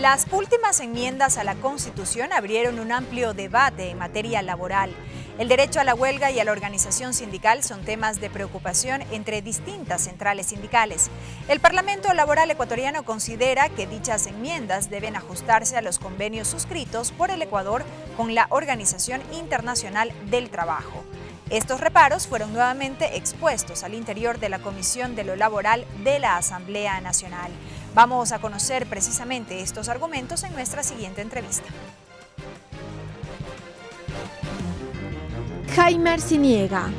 Las últimas enmiendas a la Constitución abrieron un amplio debate en materia laboral. El derecho a la huelga y a la organización sindical son temas de preocupación entre distintas centrales sindicales. El Parlamento Laboral ecuatoriano considera que dichas enmiendas deben ajustarse a los convenios suscritos por el Ecuador con la Organización Internacional del Trabajo. Estos reparos fueron nuevamente expuestos al interior de la Comisión de lo Laboral de la Asamblea Nacional. Vamos a conocer precisamente estos argumentos en nuestra siguiente entrevista. Jaime Arciniega,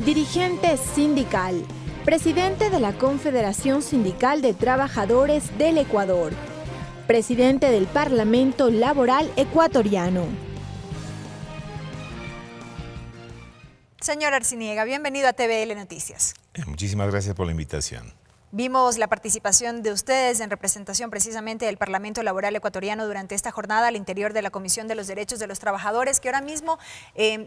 dirigente sindical, presidente de la Confederación Sindical de Trabajadores del Ecuador, presidente del Parlamento Laboral ecuatoriano. Señor Arciniega, bienvenido a TVL Noticias. Muchísimas gracias por la invitación. Vimos la participación de ustedes en representación precisamente del Parlamento Laboral ecuatoriano durante esta jornada al interior de la Comisión de los Derechos de los Trabajadores, que ahora mismo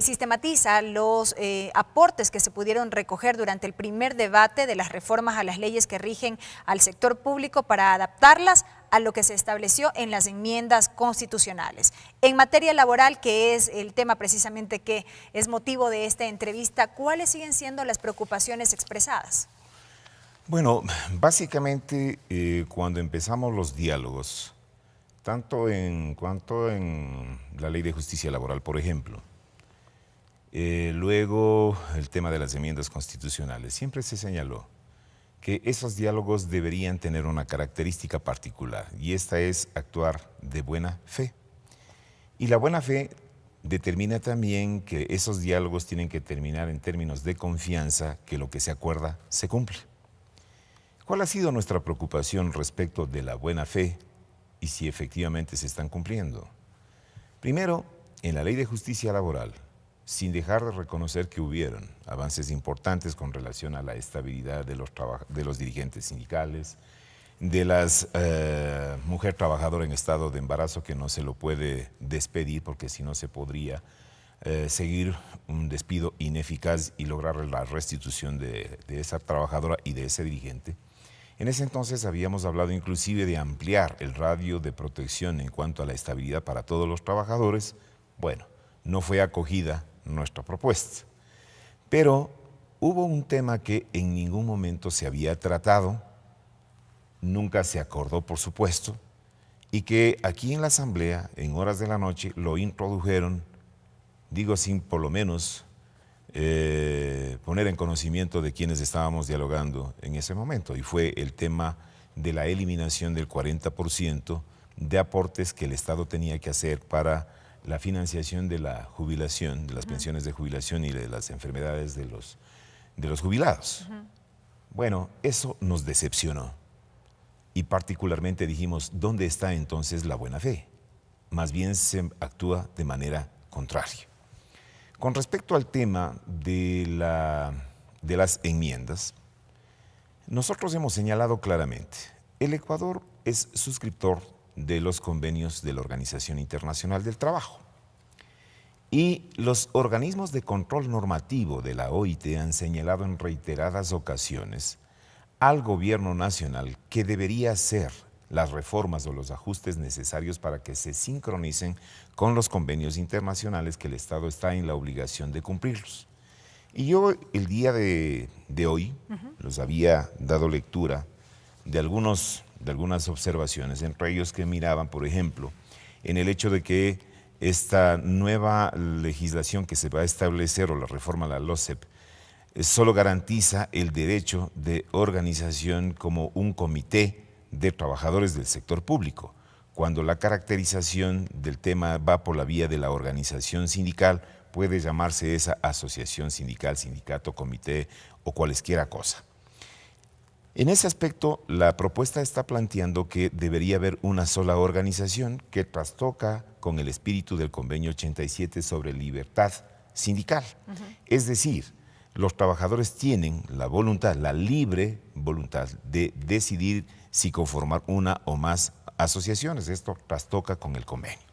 sistematiza los aportes que se pudieron recoger durante el primer debate de las reformas a las leyes que rigen al sector público para adaptarlas a lo que se estableció en las enmiendas constitucionales. En materia laboral, que es el tema precisamente que es motivo de esta entrevista, ¿cuáles siguen siendo las preocupaciones expresadas? Bueno, básicamente cuando empezamos los diálogos, tanto en cuanto en la Ley de Justicia Laboral, por ejemplo, luego el tema de las enmiendas constitucionales, siempre se señaló que esos diálogos deberían tener una característica particular, y esta es actuar de buena fe. Y la buena fe determina también que esos diálogos tienen que terminar en términos de confianza, que lo que se acuerda se cumple. ¿Cuál ha sido nuestra preocupación respecto de la buena fe y si efectivamente se están cumpliendo? Primero, en la Ley de Justicia Laboral, sin dejar de reconocer que hubieron avances importantes con relación a la estabilidad de los dirigentes sindicales, de las mujer trabajadora en estado de embarazo que no se lo puede despedir porque si no se podría seguir un despido ineficaz y lograr la restitución de esa trabajadora y de ese dirigente. En ese entonces habíamos hablado inclusive de ampliar el radio de protección en cuanto a la estabilidad para todos los trabajadores. Bueno, no fue acogida nuestra propuesta. Pero hubo un tema que en ningún momento se había tratado, nunca se acordó, por supuesto, y que aquí en la Asamblea, en horas de la noche, lo introdujeron, digo sin por lo menos poner en conocimiento de quienes estábamos dialogando en ese momento, y fue el tema de la eliminación del 40% de aportes que el Estado tenía que hacer para la financiación de la jubilación, de las pensiones de jubilación y de las enfermedades de los jubilados. Bueno, eso nos decepcionó y particularmente dijimos, ¿dónde está entonces la buena fe? Más bien se actúa de manera contraria. Con respecto al tema de las enmiendas, nosotros hemos señalado claramente, el Ecuador es suscriptor de los convenios de la Organización Internacional del Trabajo y los organismos de control normativo de la OIT han señalado en reiteradas ocasiones al gobierno nacional que debería hacer las reformas o los ajustes necesarios para que se sincronicen con los convenios internacionales que el Estado está en la obligación de cumplirlos. Y yo el día de hoy los había dado lectura de algunas observaciones, entre ellos que miraban, por ejemplo, en el hecho de que esta nueva legislación que se va a establecer o la reforma a la LOCEP solo garantiza el derecho de organización como un comité de trabajadores del sector público, cuando la caracterización del tema va por la vía de la organización sindical, puede llamarse esa asociación sindical, sindicato, comité o cualesquiera cosa. En ese aspecto, la propuesta está planteando que debería haber una sola organización que trastoca con el espíritu del Convenio 87 sobre libertad sindical. Es decir, los trabajadores tienen la voluntad, la libre voluntad de decidir si conformar una o más asociaciones. Esto trastoca con el convenio.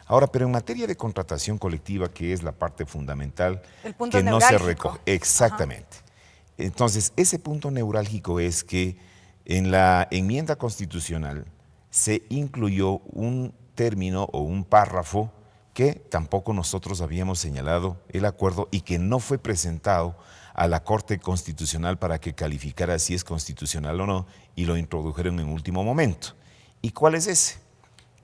Ahora, pero en materia de contratación colectiva, que es la parte fundamental, el punto que no se neurálgico. recoge. Exactamente. Entonces, ese punto neurálgico es que en la enmienda constitucional se incluyó un término o un párrafo que tampoco nosotros habíamos señalado el acuerdo y que no fue presentado a la Corte Constitucional para que calificara si es constitucional o no, y lo introdujeron en último momento. ¿Y cuál es ese?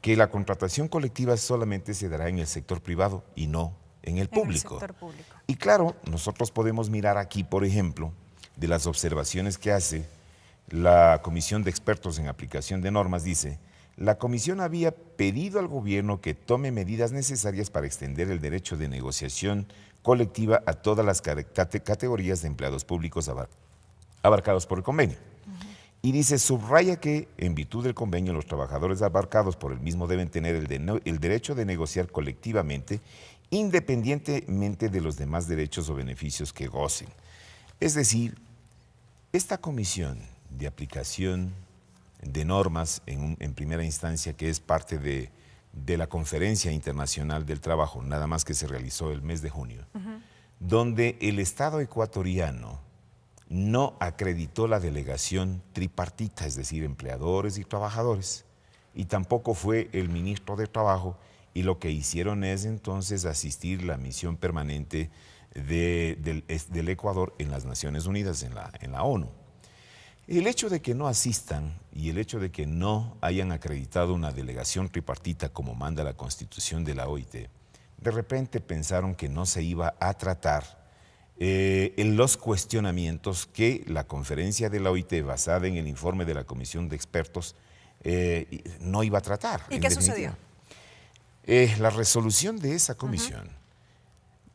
Que la contratación colectiva solamente se dará en el sector privado y no en el público. En el sector público. Y claro, nosotros podemos mirar aquí, por ejemplo, de las observaciones que hace la Comisión de Expertos en Aplicación de Normas, dice: la Comisión había pedido al gobierno que tome medidas necesarias para extender el derecho de negociación colectiva a todas las categorías de empleados públicos abarcados por el convenio. Y dice, subraya que en virtud del convenio los trabajadores abarcados por el mismo deben tener el derecho de negociar colectivamente independientemente de los demás derechos o beneficios que gocen. Es decir, esta comisión de aplicación de normas en primera instancia, que es parte de la Conferencia Internacional del Trabajo, nada más que se realizó el mes de junio, donde el Estado ecuatoriano no acreditó la delegación tripartita, es decir, empleadores y trabajadores, y tampoco fue el ministro de Trabajo, y lo que hicieron es entonces asistir la misión permanente del Ecuador en las Naciones Unidas, en la ONU. El hecho de que no asistan y el hecho de que no hayan acreditado una delegación tripartita como manda la Constitución de la OIT, de repente pensaron que no se iba a tratar en los cuestionamientos que la conferencia de la OIT, basada en el informe de la Comisión de Expertos, no iba a tratar. ¿Y qué sucedió? La resolución de esa comisión,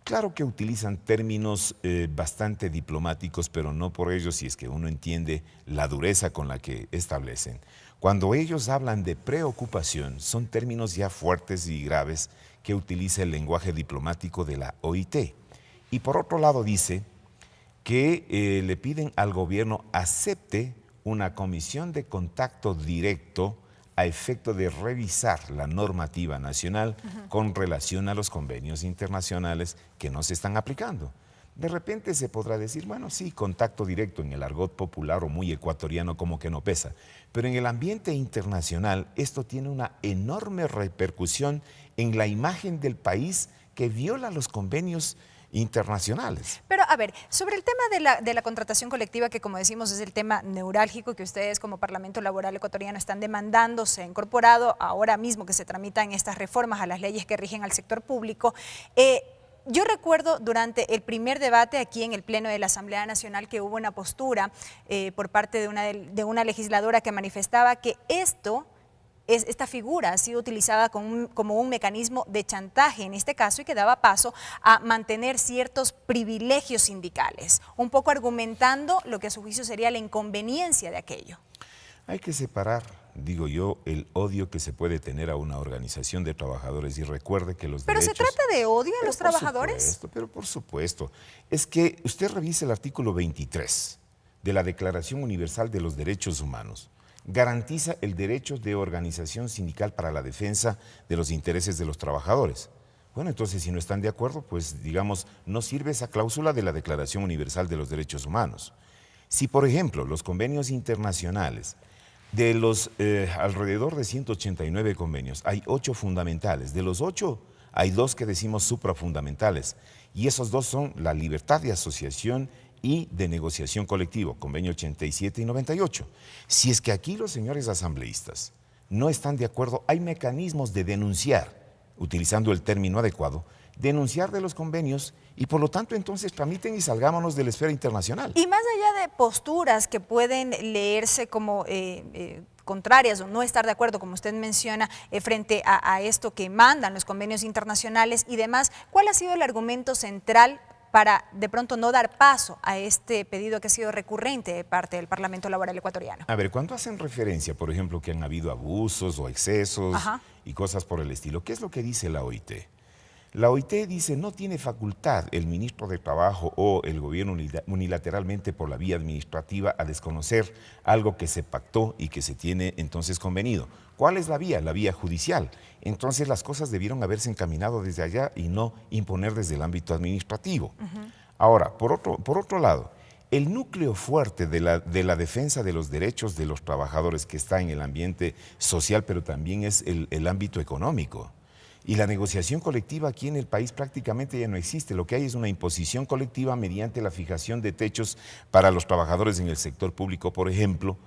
claro que utilizan términos bastante diplomáticos, pero no por ello, si es que uno entiende la dureza con la que establecen. Cuando ellos hablan de preocupación, son términos ya fuertes y graves que utiliza el lenguaje diplomático de la OIT. Y por otro lado dice que le piden al gobierno acepte una comisión de contacto directo a efecto de revisar la normativa nacional con relación a los convenios internacionales que no se están aplicando. De repente se podrá decir, bueno, sí, contacto directo en el argot popular o muy ecuatoriano como que no pesa, pero en el ambiente internacional esto tiene una enorme repercusión en la imagen del país que viola los convenios internacionales. Pero a ver, sobre el tema de la contratación colectiva, que como decimos es el tema neurálgico que ustedes como Parlamento Laboral Ecuatoriano están demandando, se ha incorporado ahora mismo que se tramitan estas reformas a las leyes que rigen al sector público. Yo recuerdo durante el primer debate aquí en el Pleno de la Asamblea Nacional que hubo una postura por parte de una legisladora que manifestaba que esta figura ha sido utilizada como un mecanismo de chantaje en este caso y que daba paso a mantener ciertos privilegios sindicales, un poco argumentando lo que a su juicio sería la inconveniencia de aquello. Hay que separar, digo yo, el odio que se puede tener a una organización de trabajadores y recuerde que los derechos... ¿Pero se trata de odio a los trabajadores? Pero por supuesto. Es que usted revise el artículo 23 de la Declaración Universal de los Derechos Humanos. Garantiza el derecho de organización sindical para la defensa de los intereses de los trabajadores. Bueno, entonces si no están de acuerdo, pues digamos, no sirve esa cláusula de la Declaración Universal de los Derechos Humanos. Si, por ejemplo, los convenios internacionales, de los alrededor de 189 convenios, hay 8 fundamentales. De los 8, hay 2 que decimos suprafundamentales. Y esos 2 son la libertad de asociación y de negociación colectivo, convenio 87 y 98. Si es que aquí los señores asambleístas no están de acuerdo, hay mecanismos de denunciar, utilizando el término adecuado, denunciar de los convenios y por lo tanto entonces tramiten y salgámonos de la esfera internacional. Y más allá de posturas que pueden leerse como contrarias o no estar de acuerdo, como usted menciona, frente a esto que mandan los convenios internacionales y demás, ¿cuál ha sido el argumento central para de pronto no dar paso a este pedido que ha sido recurrente de parte del Parlamento Laboral Ecuatoriano? A ver, cuando hacen referencia, por ejemplo, que han habido abusos o excesos y cosas por el estilo, ¿qué es lo que dice la OIT? La OIT dice no tiene facultad el ministro de Trabajo o el gobierno unilateralmente por la vía administrativa a desconocer algo que se pactó y que se tiene entonces convenido. ¿Cuál es la vía? La vía judicial. Entonces las cosas debieron haberse encaminado desde allá y no imponer desde el ámbito administrativo. Ahora, por otro lado, el núcleo fuerte de la defensa de los derechos de los trabajadores que está en el ambiente social, pero también es el ámbito económico. Y la negociación colectiva aquí en el país prácticamente ya no existe. Lo que hay es una imposición colectiva mediante la fijación de techos para los trabajadores en el sector público, por ejemplo,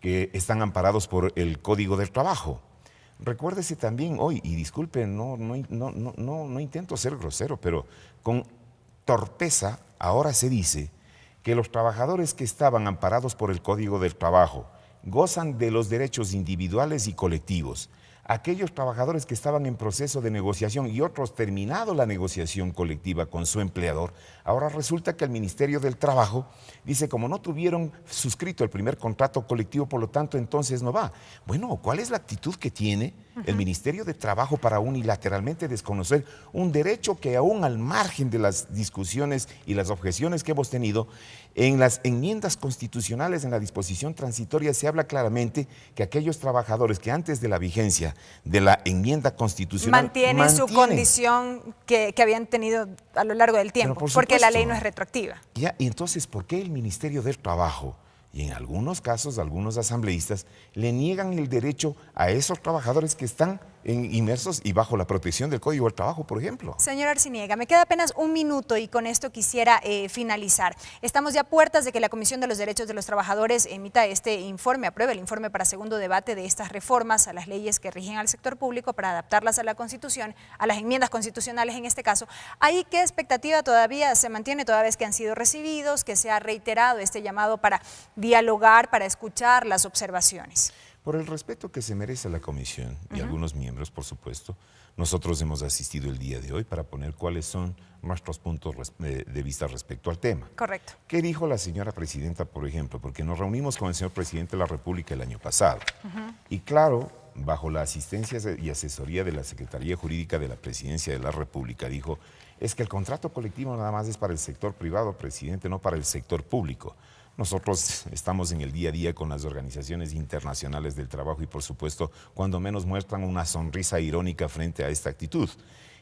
que están amparados por el Código del Trabajo. Recuérdese también hoy, y disculpen, no intento ser grosero, pero con torpeza ahora se dice que los trabajadores que estaban amparados por el Código del Trabajo gozan de los derechos individuales y colectivos. Aquellos trabajadores que estaban en proceso de negociación y otros terminado la negociación colectiva con su empleador, ahora resulta que el Ministerio del Trabajo dice, como no tuvieron suscrito el primer contrato colectivo, por lo tanto entonces no va. Bueno, ¿cuál es la actitud que tiene el Ministerio de Trabajo para unilateralmente desconocer un derecho que aún al margen de las discusiones y las objeciones que hemos tenido, en las enmiendas constitucionales, en la disposición transitoria, se habla claramente que aquellos trabajadores que antes de la vigencia de la enmienda constitucional mantienen su condición que habían tenido a lo largo del tiempo, porque la ley no es retroactiva. Ya, y entonces, ¿por qué el Ministerio del Trabajo y en algunos casos algunos asambleístas le niegan el derecho a esos trabajadores que están inmersos y bajo la protección del Código del Trabajo, por ejemplo? Señor Arciniega, me queda apenas un minuto y con esto quisiera finalizar. Estamos ya a puertas de que la Comisión de los Derechos de los Trabajadores emita este informe, apruebe el informe para segundo debate de estas reformas a las leyes que rigen al sector público para adaptarlas a la Constitución, a las enmiendas constitucionales en este caso. ¿Ahí qué expectativa todavía se mantiene toda vez que han sido recibidos, que se ha reiterado este llamado para dialogar, para escuchar las observaciones? Por el respeto que se merece la comisión y algunos miembros, por supuesto, nosotros hemos asistido el día de hoy para poner cuáles son nuestros puntos de vista respecto al tema. Correcto. ¿Qué dijo la señora presidenta, por ejemplo? Porque nos reunimos con el señor presidente de la República el año pasado. Y claro, bajo la asistencia y asesoría de la Secretaría Jurídica de la Presidencia de la República, dijo, es que el contrato colectivo nada más es para el sector privado, presidente, no para el sector público. Nosotros estamos en el día a día con las organizaciones internacionales del trabajo y, por supuesto, cuando menos muestran una sonrisa irónica frente a esta actitud.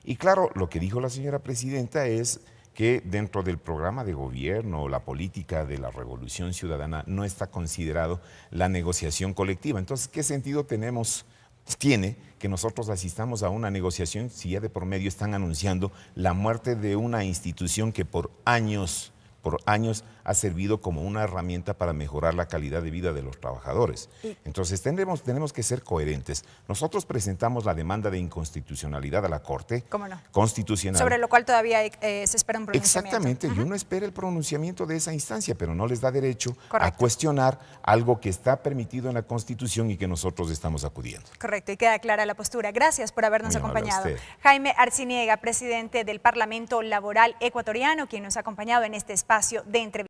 Y claro, lo que dijo la señora presidenta es que dentro del programa de gobierno o la política de la Revolución Ciudadana no está considerado la negociación colectiva. Entonces, ¿qué sentido tiene que nosotros asistamos a una negociación si ya de por medio están anunciando la muerte de una institución que por años ha servido como una herramienta para mejorar la calidad de vida de los trabajadores? Entonces tenemos que ser coherentes. Nosotros presentamos la demanda de inconstitucionalidad a la Corte Constitucional. Sobre lo cual todavía se espera un pronunciamiento. Exactamente, y uno espera el pronunciamiento de esa instancia, pero no les da derecho a cuestionar algo que está permitido en la Constitución y que nosotros estamos acudiendo. Correcto, y queda clara la postura. Gracias por habernos acompañado. Jaime Arciniega, presidente del Parlamento Laboral Ecuatoriano, quien nos ha acompañado en este espacio de entrevista.